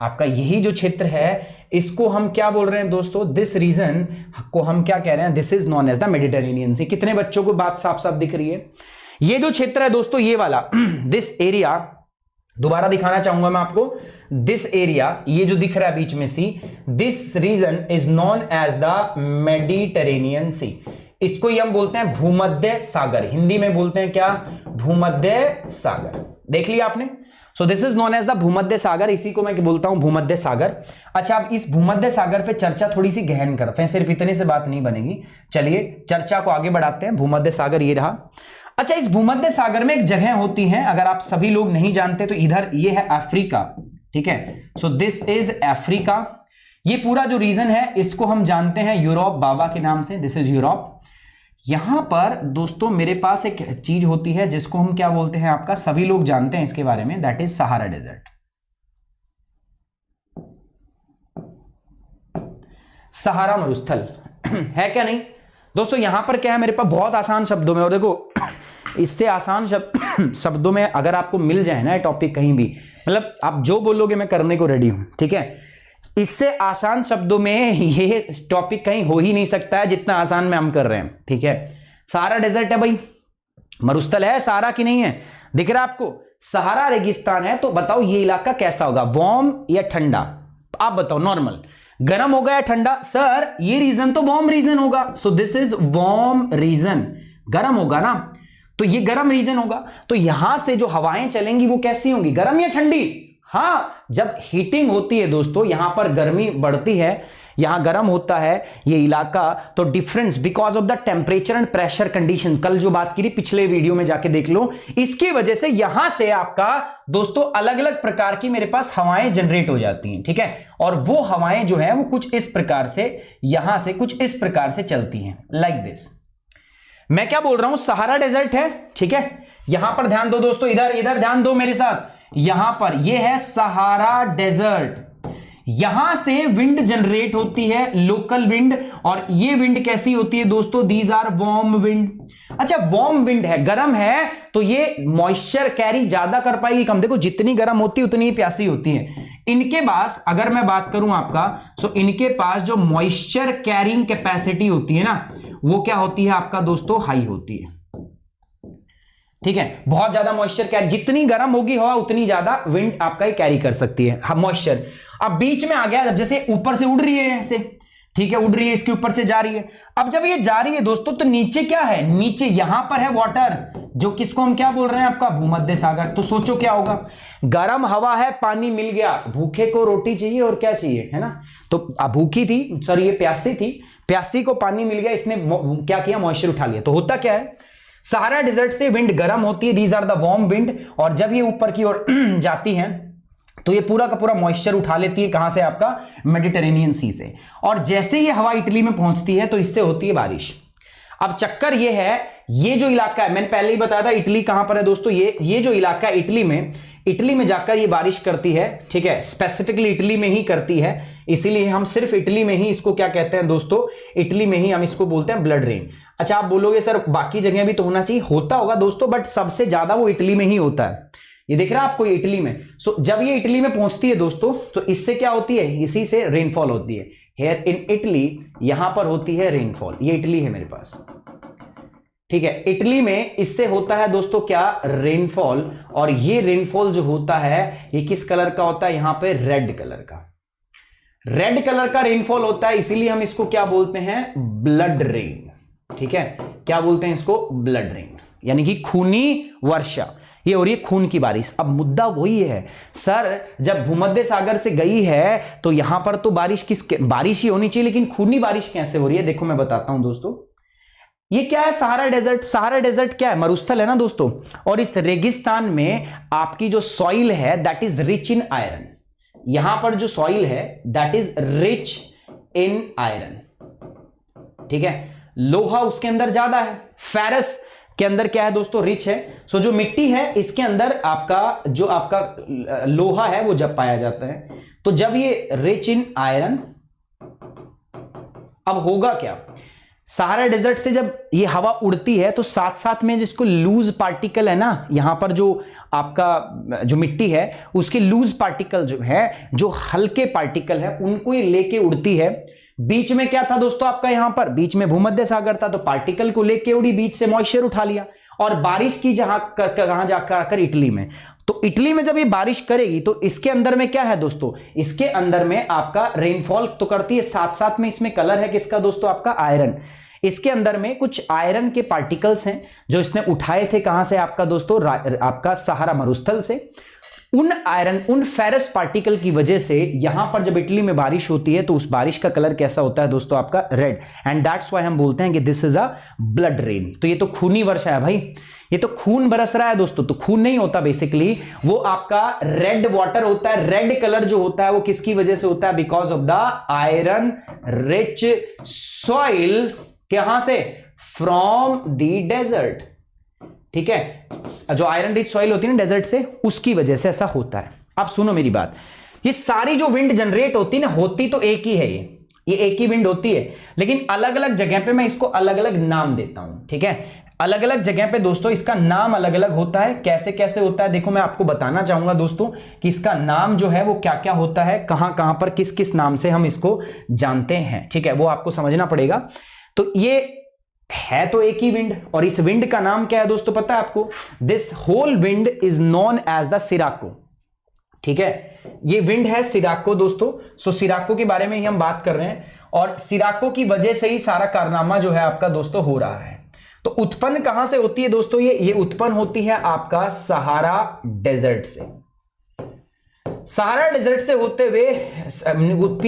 आपका यही जो क्षेत्र है इसको हम क्या बोल रहे हैं दोस्तों, दिस रीजन को हम क्या कह रहे हैं, this is known as the Mediterranean sea. कितने बच्चों को बात साफ साफ दिख रही है? ये जो क्षेत्र है दोस्तों, ये वाला दिस एरिया, दोबारा दिखाना चाहूंगा मैं आपको, दिस एरिया, ये जो दिख रहा है बीच में sea, this region is known as the Mediterranean sea. इसको ही हम बोलते हैं भूमध्य सागर, हिंदी में बोलते हैं क्या, भूमध्य सागर। देख लिया आपने? So this is known as the भूमध्य सागर, इसी को मैं बोलता हूं भूमध्य सागर। अच्छा, अब इस भूमध्य सागर पे चर्चा थोड़ी सी गहन करते हैं, सिर्फ इतने से बात नहीं बनेगी। चलिए चर्चा को आगे बढ़ाते हैं। भूमध्य सागर ये रहा। अच्छा, इस भूमध्य सागर में एक जगह होती है, अगर आप सभी लोग नहीं जानते तो इधर ये है अफ्रीका, ठीक है। So this is Africa. ये पूरा जो रीजन है इसको हम जानते हैं यूरोप बाबा के नाम से, दिस इज यूरोप। यहां पर दोस्तों मेरे पास एक चीज होती है जिसको हम क्या बोलते हैं, आपका सभी लोग जानते हैं इसके बारे में, दैट इज सहारा डेजर्ट। सहारा मरुस्थल है क्या नहीं दोस्तों? यहां पर क्या है मेरे पास, बहुत आसान शब्दों में, और देखो इससे आसान शब्दों में अगर आपको मिल जाए ना टॉपिक कहीं भी, मतलब आप जो बोलोगे मैं करने को रेडी हूं, ठीक है। इससे आसान शब्दों में ये टॉपिक कहीं हो ही नहीं सकता है जितना आसान में हम कर रहे हैं, ठीक है। सहारा डेजर्ट है भाई, मरुस्थल है, सहारा की नहीं है, दिख रहा है आपको? सहारा रेगिस्तान है। तो बताओ ये इलाका कैसा होगा, वार्म या ठंडा? आप बताओ, नॉर्मल, गर्म होगा या ठंडा? सर ये रीजन तो वार्म रीजन होगा, so this is warm region, गर्म होगा ना, तो ये गर्म रीजन होगा। तो यहां से जो हवाएं चलेंगी वो कैसी होंगी, गर्म या ठंडी? हाँ, जब हीटिंग होती है दोस्तों, यहां पर गर्मी बढ़ती है, यहां गर्म होता है ये इलाका, तो difference because of the temperature and pressure condition, कल जो बात की थी पिछले वीडियो में जाके देख लो, इसकी वजह से यहां से आपका दोस्तों अलग अलग प्रकार की मेरे पास हवाएं जनरेट हो जाती हैं, ठीक है। और वो हवाएं जो है वो कुछ इस प्रकार से, यहां से कुछ इस प्रकार से चलती हैं, लाइक दिस। मैं क्या बोल रहा हूं, सहारा डेजर्ट है, ठीक है। यहां पर ध्यान दो दोस्तों, इधर ध्यान दो मेरे साथ, यहां पर ये है सहारा डेजर्ट। यहां से विंड जनरेट होती है, लोकल विंड, और ये विंड कैसी होती है दोस्तों, दीज आर वार्म विंड। अच्छा, वार्म विंड है, गर्म है, तो ये मॉइस्चर कैरी ज्यादा कर पाएगी, कम। देखो जितनी गर्म होती है उतनी ही प्यासी होती है। इनके पास अगर मैं बात करूं आपका, सो इनके पास जो मॉइस्चर कैरिंग कैपेसिटी होती है ना, वो क्या होती है आपका दोस्तों, हाई होती है, ठीक है। बहुत ज्यादा मॉइस्चर कैरी, जितनी गर्म होगी हवा उतनी ज्यादा विंड आपका ही कैरी कर सकती है, हाँ मॉइस्चर। अब बीच में आ गया, जब जैसे ऊपर से उड़ रही है ऐसे, ठीक है, उड़ रही है, इसके ऊपर से जा रही है। अब जब ये जा रही है दोस्तों, तो नीचे क्या है, नीचे यहां पर है वाटर, जो किसको हम क्या बोल रहे हैं, आपका भूमध्य सागर। तो सोचो क्या होगा, गर्म हवा है, पानी मिल गया, भूखे को रोटी चाहिए और क्या चाहिए, है ना। तो भूखी थी, सॉरी ये प्यासी थी, प्यासी को पानी मिल गया, इसने क्या किया, मॉइस्चर उठा लिया। तो होता क्या है, सहारा डेजर्ट से विंड गर्म होती है, these are the warm wind, और जब ये ऊपर की ओर जाती हैं तो ये पूरा का पूरा मॉइस्चर उठा लेती है, कहां से, आपका मेडिटेरेनियन सी से। और जैसे ये हवा इटली में पहुंचती है तो इससे होती है बारिश। अब चक्कर ये है, ये जो इलाका है, मैंने पहले ही बताया था इटली कहां पर है दोस्तों, ये जो इलाका है इटली में जाकर ये बारिश करती है, ठीक है, स्पेसिफिकली इटली में ही करती है, इसीलिए हम सिर्फ इटली में ही इसको क्या कहते हैं दोस्तों, इटली में ही हम इसको बोलते हैं ब्लड रेन। अच्छा, आप बोलोगे सर बाकी जगह भी तो होना चाहिए, होता होगा दोस्तों, बट सबसे ज्यादा वो इटली में ही होता है। ये दिख रहा है आपको, ये इटली में। सो जब ये इटली में पहुंचती है दोस्तों, तो इससे क्या होती है, इसी से रेनफॉल होती है। हेयर इन इटली, यहां पर होती है रेनफॉल, ये इटली है मेरे पास, ठीक है। इटली में इससे होता है दोस्तों क्या, रेनफॉल, और ये रेनफॉल जो होता है ये किस कलर का होता है, यहां पे रेड कलर का, रेड कलर का रेनफॉल होता है, इसीलिए हम इसको क्या बोलते हैं, ब्लड रेन, ठीक है। क्या बोलते हैं इसको, ब्लड रेन, यानी कि खूनी वर्षा, ये हो रही है खून की बारिश। अब मुद्दा वही है, सर जब भूमध्य सागर से गई है तो यहां पर तो बारिश ही होनी चाहिए, लेकिन खूनी बारिश कैसे हो रही है, देखो मैं बताता हूं दोस्तों। ये क्या है, सहारा डेजर्ट। सहारा डेजर्ट क्या है, मरुस्थल है ना दोस्तों, और इस रेगिस्तान में आपकी जो सॉइल है that is rich in iron. यहां पर जो सॉइल है that is rich in iron, ठीक है। लोहा उसके अंदर ज्यादा है, फेरस के अंदर क्या है दोस्तों, रिच है। सो जो मिट्टी है इसके अंदर आपका जो आपका लोहा है वो जब पाया जाता है। तो जब ये रिच इन आयरन, अब होगा क्या, सहारा डेजर्ट से जब ये हवा उड़ती है तो साथ साथ में जिसको लूज पार्टिकल है ना, यहां पर जो आपका जो मिट्टी है उसके लूज पार्टिकल जो है, जो हल्के पार्टिकल है, उनको ये लेके उड़ती है। बीच में क्या था दोस्तों आपका, यहां पर बीच में भूमध्य सागर था, तो पार्टिकल को लेके उड़ी, बीच से मॉइस्चर उठा लिया और बारिश की कहां जाकर आकर इटली में। तो इटली में जब ये बारिश करेगी तो इसके अंदर में क्या है दोस्तों, इसके अंदर में आपका रेनफॉल तो करती है, साथ साथ में इसमें कलर है किसका दोस्तों, आपका आयरन। इसके अंदर में कुछ आयरन के पार्टिकल्स हैं जो इसने उठाए थे, कहां से आपका दोस्तों, आपका सहारा मरुस्थल से। उन आयरन, उन फेरस पार्टिकल की वजह से यहां पर जब इटली में बारिश होती है तो उस बारिश का कलर कैसा होता है दोस्तों, आपका रेड। एंड दैट्स व्हाई हम बोलते हैं कि this is a blood rain. तो ये तो खूनी वर्षा है भाई, ये तो खून बरस रहा है दोस्तों। तो खून नहीं होता बेसिकली, वो आपका रेड वाटर होता है। रेड कलर जो होता है वो किसकी वजह से होता है, because of the iron rich soil. कहां से, फ्रॉम द डेजर्ट। ठीक है, जो आयरन रिच सॉइल होती है ना डेजर्ट से, उसकी वजह से ऐसा होता है। अब सुनो मेरी बात, ये सारी जो विंड जनरेट होती है ना, होती तो एक ही है, ये एक ही विंड होती है, लेकिन अलग अलग जगह पे मैं इसको अलग अलग नाम देता हूं। ठीक है, अलग अलग जगह पे दोस्तों इसका नाम अलग अलग होता है। कैसे कैसे होता है देखो, मैं आपको बताना चाहूंगा दोस्तों कि इसका नाम जो है वो क्या क्या होता है, कहां कहां पर किस किस नाम से हम इसको जानते हैं। ठीक है, वो आपको समझना पड़ेगा। तो ये है तो एक ही विंड, और इस विंड का नाम क्या है दोस्तों, पता है आपको, this whole wind is known as the sirocco. ठीक है, ये विंड है सिराको दोस्तों। सो सिराको के बारे में ही हम बात कर रहे हैं, और सिराको की वजह से ही सारा कारनामा जो है आपका दोस्तों हो रहा है। तो उत्पन्न कहां से होती है दोस्तों, ये उत्पन्न होती है आपका सहारा डेजर्ट से। सहारा डेजर्ट से होते हुए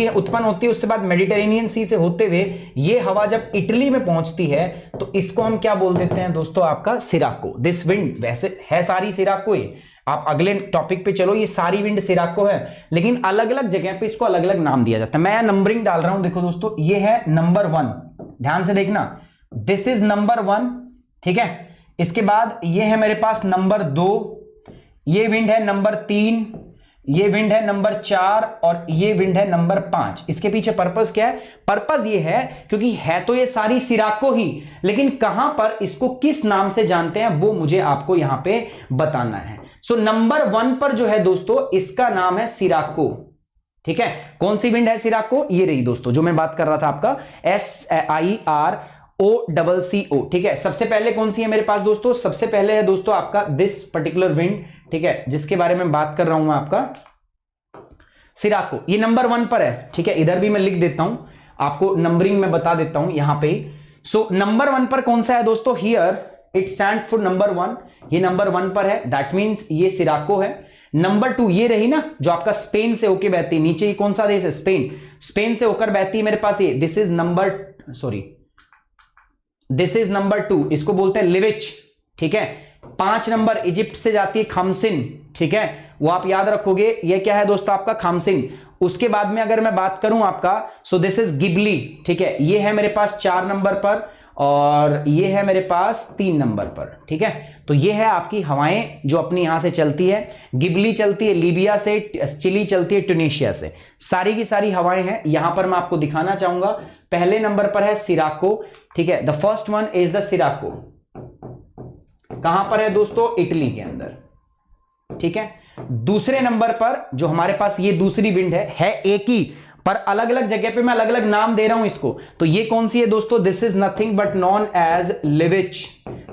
उत्पन्न होती है, उसके बाद मेडिटेरेनियन सी से होते हुए ये हवा जब इटली में पहुंचती है तो इसको हम क्या बोल देते हैं दोस्तों, आपका सिराको। दिस विंड, वैसे है सारी सिराको ही, आप अगले टॉपिक पे चलो, ये सारी विंड सिराको है, लेकिन अलग अलग जगह पे इसको अलग अलग नाम दिया जाता है। मैं नंबरिंग डाल रहा हूं, देखो दोस्तों, ये है नंबर 1, ध्यान से देखना, दिस इज नंबर 1। ठीक है, इसके बाद ये है मेरे पास नंबर 2, ये विंड है नंबर 3, ये विंड है नंबर 4, और ये विंड है नंबर 5। इसके पीछे पर्पस क्या है, पर्पस ये है क्योंकि है तो ये सारी सिराको ही, लेकिन कहां पर इसको किस नाम से जानते हैं वो मुझे आपको यहां पे बताना है। सो नंबर 1 पर जो है दोस्तों, इसका नाम है सिराको। ठीक है, कौन सी विंड है सिराको, ये रही दोस्तों जो मैं बात कर रहा था, आपका SIROCCO। ठीक है, सबसे पहले कौन सी है मेरे पास दोस्तों, सबसे पहले है दोस्तों आपका दिस पर्टिकुलर विंड। ठीक है, जिसके बारे में बात कर रहा हूं मैं, आपका सिराको, ये नंबर 1 पर है। ठीक है, इधर भी मैं लिख देता हूं, आपको नंबरिंग में बता देता हूं यहां पे। सो नंबर 1 पर कौन सा है दोस्तों, here it stand for number 1, ये नंबर 1 पर है, दैट मींस ये सिराको है। नंबर 2 ये रही ना, जो आपका स्पेन से होकर बहती है, नीचे कौन सा देश है, स्पेन, स्पेन से होकर बहती है मेरे पास ये, दिस इज नंबर 2, इसको बोलते हैं लिविच। ठीक है, 5 नंबर इजिप्ट से जाती है खामसिन। ठीक है, वो आप याद रखोगे, ये क्या है दोस्तों आपका खामसिन। उसके बाद में अगर मैं बात करूं आपका, सो दिस इज गिबली। ठीक है, ये है मेरे पास 4 नंबर पर, और ये है मेरे पास 3 नंबर पर। ठीक है, तो ये है आपकी हवाएं जो अपनी यहां से चलती है। गिबली चलती है लीबिया से, चिली चलती है ट्यूनीशिया से, सारी की सारी हवाएं हैं। यहां पर मैं आपको दिखाना चाहूंगा, पहले नंबर पर है सिराको। ठीक है, the first one is the sirocco. कहां पर है दोस्तों, इटली के अंदर। ठीक है, दूसरे नंबर पर जो हमारे पास ये दूसरी विंड है एक ही, पर अलग अलग जगह पे मैं अलग अलग नाम दे रहा हूं इसको। तो ये कौन सी है दोस्तों, this is nothing but known as leveche.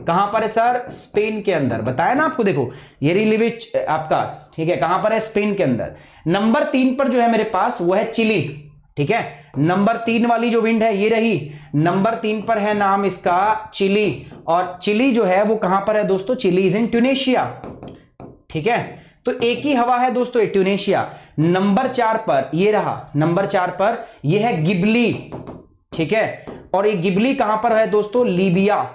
कहां पर है सर, स्पेन के अंदर, बताया ना आपको, देखो ये लिविच आपका। ठीक है, कहां पर है, स्पेन के अंदर। नंबर 3 पर जो है मेरे पास वो है चिली। ठीक है, नंबर 3 वाली जो विंड है ये रही, नंबर 3 पर है नाम इसका चिली, और चिली जो है वो कहां पर है दोस्तों, चिली इज इन ट्यूनीशिया। ठीक है, तो एक ही हवा है दोस्तों, ट्यूनीशिया। नंबर 4 पर ये रहा, नंबर 4 पर ये है गिबली। ठीक है, और ये गिबली कहां पर है दोस्तों, लीबिया।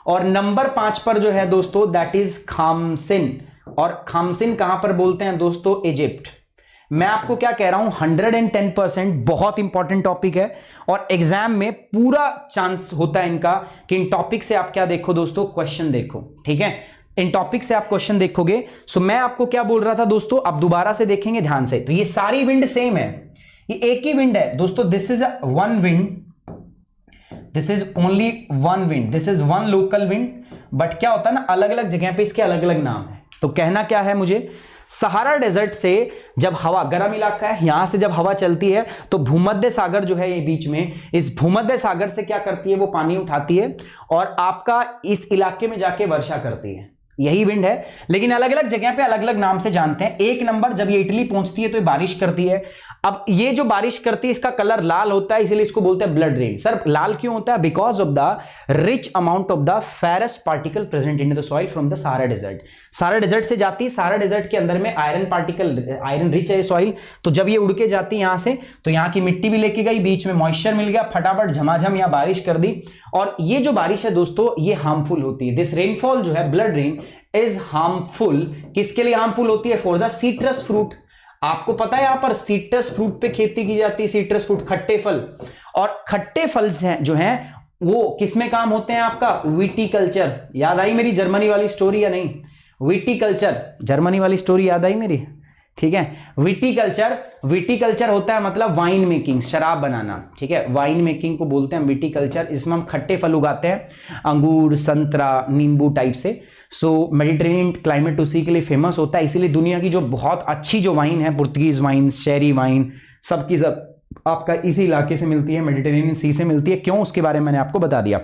और नंबर 5 पर जो है दोस्तों, दैट इज खामसिन, और खामसिन कहां पर बोलते हैं दोस्तों, इजिप्ट। मैं आपको क्या कह रहा हूं, 110% बहुत इंपॉर्टेंट टॉपिक है, और एग्जाम में पूरा चांस होता है इनका कि इन टॉपिक से आप क्या देखो दोस्तों, क्वेश्चन देखो। ठीक है, इन टॉपिक से आप क्वेश्चन देखोगे। सो मैं आपको क्या बोल रहा था दोस्तों, अब दोबारा से देखेंगे ध्यान से। तो ये सारी विंड सेम है, ये एक ही विंड है दोस्तों, this is one wind, this is only one wind, this is one local wind, but क्या होता है ना, अलग अलग जगह पे इसके अलग अलग नाम है। तो कहना क्या है मुझे, सहारा डेजर्ट से जब हवा, गर्म इलाका है, यहां से जब हवा चलती है तो भूमध्य सागर जो है ये बीच में, इस भूमध्य सागर से क्या करती है, वो पानी उठाती है और आपका इस इलाके में जाके वर्षा करती है, यही विंड है। लेकिन अलग अलग जगह पे अलग अलग नाम से जानते हैं। एक नंबर, जब ये इटली पहुंचती है तो ये बारिश करती है। अब ये जो बारिश करती है इसका कलर लाल होता है, इसलिए इसको बोलते हैं ब्लड रेन। सर लाल क्यों होता है? Because of the rich amount of the ferrous particle present in the soil from the Sahara desert. Sahara desert से जाती है, सहारा डेजर्ट के अंदर में आयरन पार्टिकल, आयरन रिच है सॉइल, तो जब ये उड़ के जाती है यहां से, तो यहां की मिट्टी भी लेके गई, बीच में मॉइस्चर मिल गया, फटाफट झमाझम यहां बारिश कर दी। और ये जो बारिश है दोस्तों ये हार्मफुल होती है। दिस रेनफॉल जो है, ब्लड रेन, इज हार्मफुल। किसके लिए हार्मफुल होती है? For the citrus fruit. आपको पता है यहां पर सीट्रस फ्रूट पे खेती की जाती है, सीट्रस फ्रूट, खट्टे फल। और खट्टे फल जो हैं वो किसमें काम होते हैं आपका? विटीकल्चर। याद आई मेरी जर्मनी वाली स्टोरी या नहीं? विटीकल्चर, जर्मनी वाली स्टोरी याद आई मेरी? ठीक है, विटीकल्चर, विटीकल्चर होता है मतलब वाइन मेकिंग, शराब बनाना। ठीक है, वाइन मेकिंग को बोलते हैं विटीकल्चर। इसमें हम खट्टे फल उगाते हैं, अंगूर, संतरा, नींबू टाइप से। सो मेडिटेरेनियन क्लाइमेट उसी के लिए फेमस होता है, इसीलिए दुनिया की जो बहुत अच्छी जो वाइन है, पुर्तगीज वाइन, शेरी वाइन, सबकी सब आपका इसी इलाके से मिलती है, मेडिटेरेनियन सी से मिलती है। क्यों, उसके बारे में मैंने आपको बता दिया।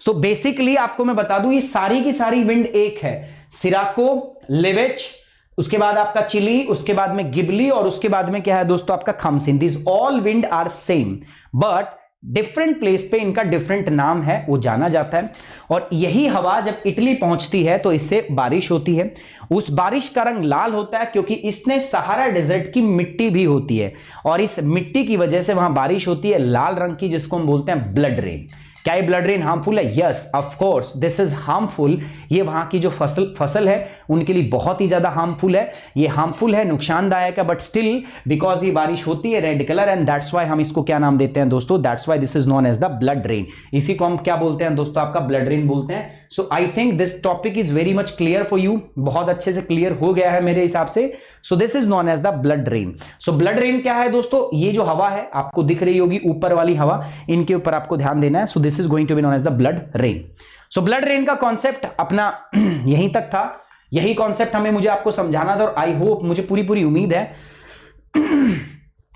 सो बेसिकली आपको मैं बता दूं, ये सारी की सारी विंड एक है। सिराको, लेवेच, उसके बाद आपका चिली, उसके बाद में गिबली, और उसके बाद में क्या है दोस्तों आपका Khamsin. This all wind are same, but different place पे इनका डिफरेंट नाम है, वो जाना जाता है। और यही हवा जब इटली पहुंचती है तो इससे बारिश होती है। उस बारिश का रंग लाल होता है क्योंकि इसने सहारा डेजर्ट की मिट्टी भी होती है, और इस मिट्टी की वजह से वहां बारिश होती है लाल रंग की, जिसको हम बोलते हैं ब्लड रेन। क्या ये ब्लड रेन हार्मफुल है? Yes, of course this is harmful. ये वहां की जो फसल है उनके लिए बहुत ही ज्यादा हार्मफुल है। ये हार्मफुल है, नुकसानदायक है, बट स्टिल बिकॉज ये बारिश होती है red colour, and that's why हम इसको क्या नाम देते हैं दोस्तों? That's why this is known as the blood rain. इसी को हम क्या बोलते हैं दोस्तों? आपका ब्लड रेन बोलते हैं। So I think this topic is very much clear for you, बहुत अच्छे से क्लियर हो गया है मेरे हिसाब से। So this is known as the blood rain. So blood rain क्या है दोस्तों? ये जो हवा है आपको दिख रही होगी ऊपर वाली हवा, इनके ऊपर आपको ध्यान देना है। So this is going to be known as the blood rain. So blood rain का कॉन्सेप्ट अपना यहीं तक था, यही कॉन्सेप्ट हमें मुझे आपको समझाना था, और आई होप, मुझे पूरी पूरी उम्मीद है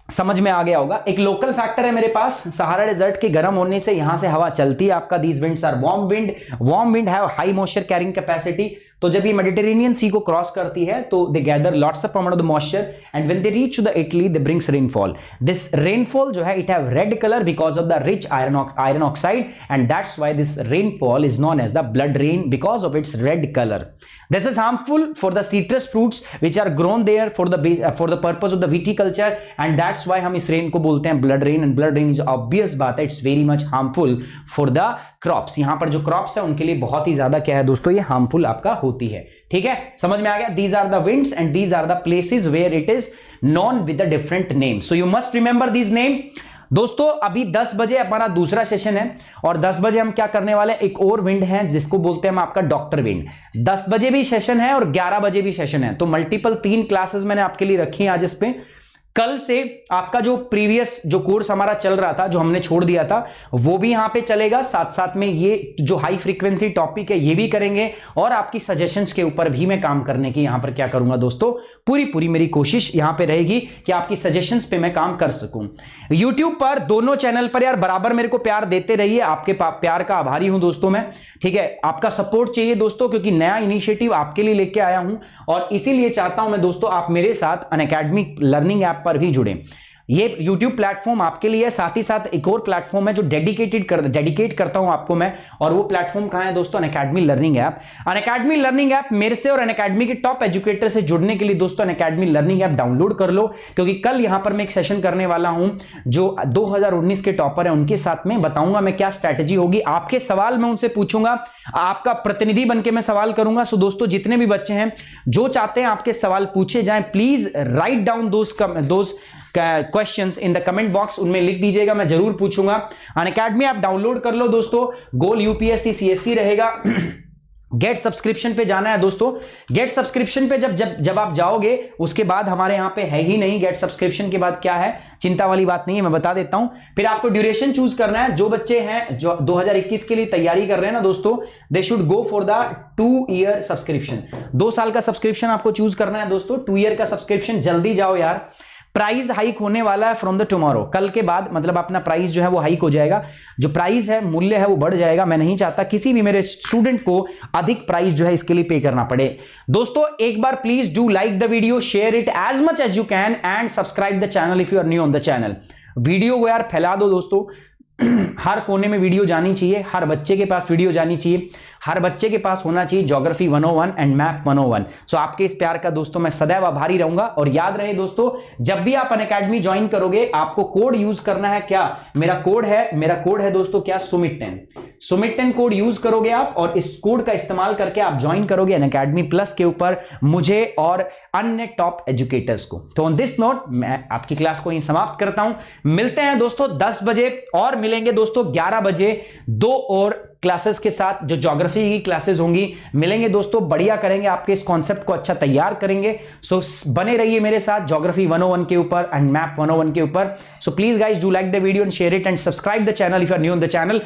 समझ में आ गया होगा। एक लोकल फैक्टर है मेरे पास, सहारा डेजर्ट के गर्म होने से यहां से हवा चलती है आपका। These winds are warm wind, warm wind have high moisture carrying capacity. तो जब ये मेडिटेरेनियन सी को क्रॉस करती है तो they gather lots of amount of the moisture, and when they reach to the Italy they brings rainfall. This rainfall जो है it have red colour because of the rich iron oxide, and that's why this rainfall is known as the blood rain because of its red colour. This is harmful for the citrus fruits which are grown there for the purpose of the viticulture, and that's why हम इस rain को बोलते हैं blood rain, and blood rain is obvious बात है, it's very much harmful for the crops। यहाँ पर जो crops है उनके लिए बहुत ही ज्यादा क्या है दोस्तों, ये harmful आपका होती है। ठीक है, समझ में आ गया? These are the winds and these are the places where it is known with a different name, so you must remember these name। दोस्तों अभी 10 बजे हमारा दूसरा सेशन है, और 10 बजे हम क्या करने वाले हैं, एक और विंड है जिसको बोलते हैं हम आपका डॉक्टर विंड। 10 बजे भी सेशन है और 11 बजे भी सेशन है, तो मल्टीपल 3 क्लासेस मैंने आपके लिए रखी हैं आज इस पे। कल से आपका जो प्रीवियस जो कोर्स हमारा चल रहा था, जो हमने छोड़ दिया था, वो भी यहां पे चलेगा। साथ साथ में ये जो हाई फ्रीक्वेंसी टॉपिक है ये भी करेंगे, और आपकी सजेशंस के ऊपर भी मैं काम करने की यहां पर क्या करूंगा दोस्तों, पूरी मेरी कोशिश यहां पे रहेगी कि आपकी सजेशंस पे मैं काम कर सकूं। यूट्यूब पर दोनों चैनल पर यार बराबर मेरे को प्यार देते रहिए, आपके प्यार का आभारी हूं दोस्तों मैं। ठीक है, आपका सपोर्ट चाहिए दोस्तों, क्योंकि नया इनिशिएटिव आपके लिए लेके आया हूं, और इसीलिए चाहता हूं मैं दोस्तों आप मेरे साथ अनअकैडमी लर्निंग ऐप पर भी जुड़े। ये YouTube प्लेटफॉर्म आपके लिए, साथ ही साथ एक और प्लेटफॉर्म है जो डेडिकेट करता हूं आपको मैं, और वो प्लेटफॉर्म कहां है दोस्तों? Unacademy learning app. Unacademy learning app मेरे से और अनअकैडमी के टॉप एजुकेटर से जुड़ने के लिए दोस्तों अनअकैडमी लर्निंग ऐप डाउनलोड कर लो, क्योंकि कल यहां पर मैं एक सेशन करने वाला हूं जो 2019 के टॉपर है, उनके साथ में बताऊंगा मैं क्या स्ट्रैटेजी होगी। आपके सवाल मैं उनसे पूछूंगा, आपका प्रतिनिधि बनकर मैं सवाल करूंगा। सो दोस्तों जितने भी बच्चे हैं जो चाहते हैं आपके सवाल पूछे जाएं, please write down those questions in the comment box, उनमें लिख दीजिएगा, मैं जरूर पूछूंगा। अनअकैडमी आप डाउनलोड कर लो दोस्तों। गोल यूपीएससी सीएससी रहेगा गेट सब्सक्रिप्शन पे जाना है दोस्तों। गेट सब्सक्रिप्शन पे जब आप जाओगे, उसके बाद हमारे यहां पे है ही नहीं गेट सब्सक्रिप्शन के बाद क्या है, चिंता वाली बात नहीं है, मैं बता देता हूं। फिर आपको ड्यूरेशन चूज करना है। जो बच्चे हैं जो 2021 के लिए तैयारी कर रहे हैं ना दोस्तों, they should go for the 2 year subscription. 2 साल का सब्सक्रिप्शन आपको चूज करना है दोस्तों। 2 ईयर का सब्सक्रिप्शन, जल्दी जाओ यार, प्राइस हाइक होने वाला है फ्रॉम द टुमारो। कल के बाद मतलब अपना प्राइस जो है वो हाइक हो जाएगा, जो प्राइस है, मूल्य है, वो बढ़ जाएगा। मैं नहीं चाहता किसी भी मेरे स्टूडेंट को अधिक प्राइस जो है इसके लिए पे करना पड़े। दोस्तों एक बार please do like the video, share it as much as you can and subscribe the channel if you are new on the channel. Video को यार फैला दो दोस्तों, हर कोने में वीडियो जानी चाहिए, हर बच्चे के पास वीडियो जानी चाहिए, हर बच्चे के पास होना चाहिए ज्योग्राफी 101 एंड मैथ 101। सो आपके इस प्यार का दोस्तों मैं सदैव आभारी रहूंगा। और याद रहे दोस्तों, जब भी आप अनअकैडमी ज्वाइन करोगे, आपको कोड यूज करना है। क्या मेरा कोड है दोस्तों, क्या सुमित 10। सुमित 10 कोड यूज करोगे आप, और इस कोड का इस्तेमाल करके आप ज्वाइन करोगे अनअकैडमी प्लस के ऊपर मुझे और अन्य टॉप एजुकेटर्स को। तो ऑन दिस नोट मैं आपकी क्लास को यहीं समाप्त करता हूं। मिलते हैं दोस्तों 10 बजे, और मिलेंगे दोस्तों 11 बजे 2 और क्लासेस के साथ, जो ज्योग्राफी की क्लासेस होंगी। मिलेंगे दोस्तों, बढ़िया करेंगे, आपके इस कॉन्सेप्ट को अच्छा तैयार करेंगे। सो बने रहिए मेरे साथ ज्योग्राफी 101 के ऊपर एंड मैथ 101 के ऊपर। So please guys do like the video and share it and subscribe the channel if you are new on the channel.